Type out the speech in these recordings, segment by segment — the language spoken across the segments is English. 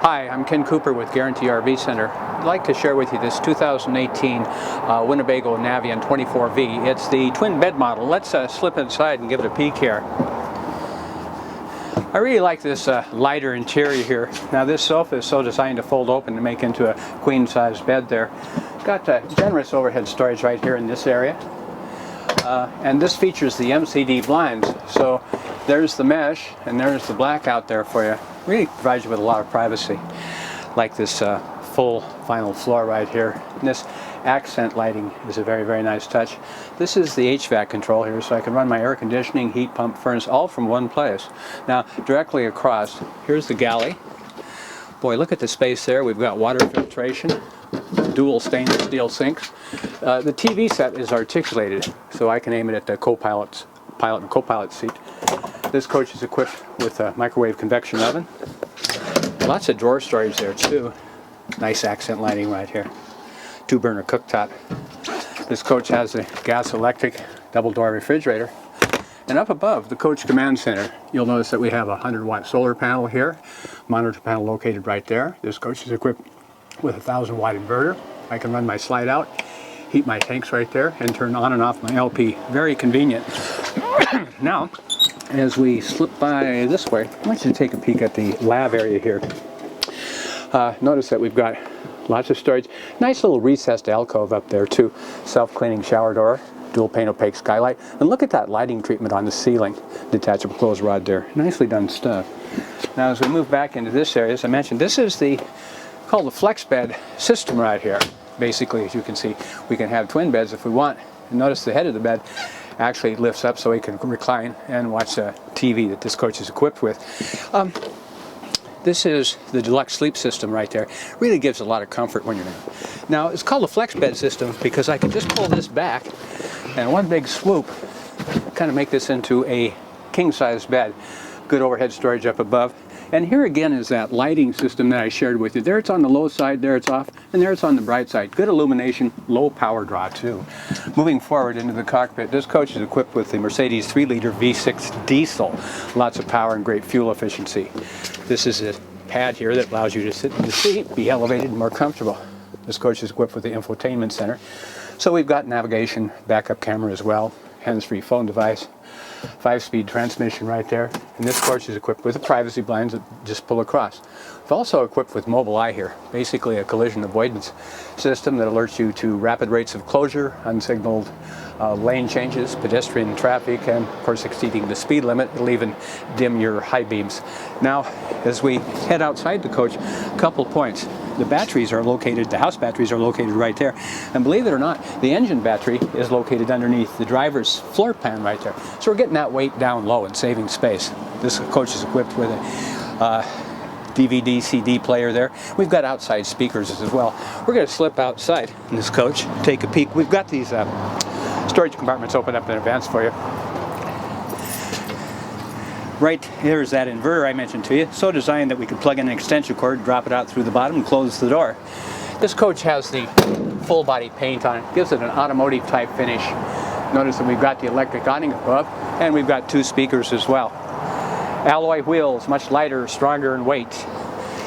Hi, I'm Ken.Cooper with Guaranty RV Center. I'd like to share with you this 2018 Winnebago Navion 24V. It's the twin bed model. Let's slip inside and give it a peek here. I really like this lighter interior here. Now this sofa is so designed to fold open to make into a queen size bed there. Got generous overhead storage right here in this area. And this features the MCD blinds. So there's the mesh and there's the blackout there for you. Really provides you with a lot of privacy. Like this full vinyl floor right here. And this accent lighting is a very, very nice touch. This is the HVAC control here, so I can run my air conditioning, heat pump, furnace, all from one place. Now, directly across, here's the galley. Boy, look at the space there. We've got water filtration, dual stainless steel sinks. The TV set is articulated, so I can aim it at the pilot and co-pilot seat. This coach is equipped with a microwave convection oven. Lots of drawer storage there too. Nice accent lighting right here. 2-burner cooktop. This coach has a gas electric double door refrigerator. And up above the coach command center, you'll notice that we have a 100-watt solar panel here. Monitor panel located right there. This coach is equipped with a 1000-watt inverter. I can run my slide out, heat my tanks right there, and turn on and off my LP. Very convenient. Now, as we slip by this way, I want you to take a peek at the lab area here. Notice that we've got lots of storage. Nice little recessed alcove up there too. Self-cleaning shower door, dual pane opaque skylight. And look at that lighting treatment on the ceiling. Detachable clothes rod there. Nicely done stuff. Now as we move back into this area, as I mentioned, this is called the flex bed system right here. Basically, as you can see, we can have twin beds if we want. And notice the head of the bed actually lifts up so we can recline and watch a TV that this coach is equipped with. This is the deluxe sleep system right there. Really gives a lot of comfort when you're in. Now it's called a flex bed system because I can just pull this back and one big swoop kind of make this into a king size bed. Good overhead storage up above. And here again is that lighting system that I shared with you. There it's on the low side, there it's off, and there it's on the bright side. Good illumination, low power draw too. Moving forward into the cockpit, this coach is equipped with the Mercedes 3-liter V6 diesel. Lots of power and great fuel efficiency. This is a pad here that allows you to sit in the seat, be elevated and more comfortable. This coach is equipped with the infotainment center. So we've got navigation, backup camera as well, hands-free phone device. 5-speed transmission right there, and this coach is equipped with the privacy blinds that just pull across. It's also equipped with mobile eye here, basically a collision avoidance system that alerts you to rapid rates of closure, unsignaled lane changes, pedestrian traffic, and of course exceeding the speed limit. It'll even dim your high beams. Now as we head outside the coach, a couple points. The batteries are located, the house batteries are located right there, and believe it or not, the engine battery is located underneath the driver's floor pan right there. So we're getting that weight down low and saving space. This coach is equipped with a DVD, CD player there. We've got outside speakers as well. We're going to slip outside in this coach, take a peek. We've got these storage compartments open up in advance for you. Right here's that inverter I mentioned to you. So designed that we could plug in an extension cord, drop it out through the bottom, and close the door. This coach has the full body paint on it. Gives it an automotive type finish. Notice that we've got the electric awning above, and we've got 2 speakers as well. Alloy wheels, much lighter, stronger in weight.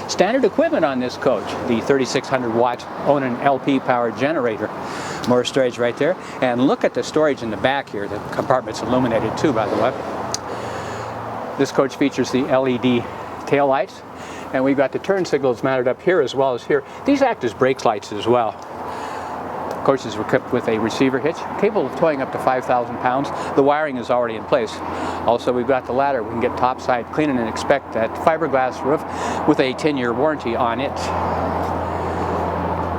Standard equipment on this coach, the 3600-watt Onan LP powered generator. More storage right there. And look at the storage in the back here. The compartment's illuminated too, by the way. This coach features the LED tail lights, and we've got the turn signals mounted up here as well as here. These act as brake lights as well. Coach is equipped with a receiver hitch, capable of towing up to 5,000 pounds. The wiring is already in place. Also, we've got the ladder. We can get topside cleaning and inspect that fiberglass roof with a 10-year warranty on it.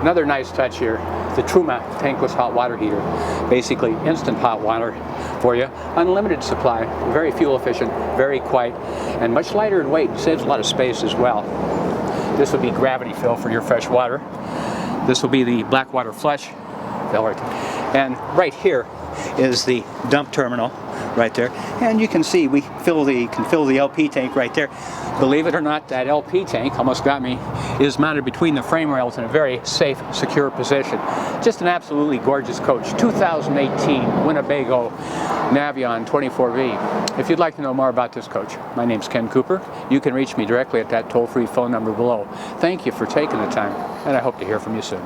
Another nice touch here, the Truma tankless hot water heater. Basically instant hot water for you. Unlimited supply, very fuel efficient, very quiet, and much lighter in weight. Saves a lot of space as well. This would be gravity fill for your fresh water. This will be the Blackwater flush. And right here is the dump terminal right there. And you can see we can fill the LP tank right there. Believe it or not, that LP tank, almost got me, is mounted between the frame rails in a very safe, secure position. Just an absolutely gorgeous coach. 2018 Winnebago Navion 24V. If you'd like to know more about this coach, my name's Ken.Cooper. You can reach me directly at that toll-free phone number below. Thank you for taking the time, and I hope to hear from you soon.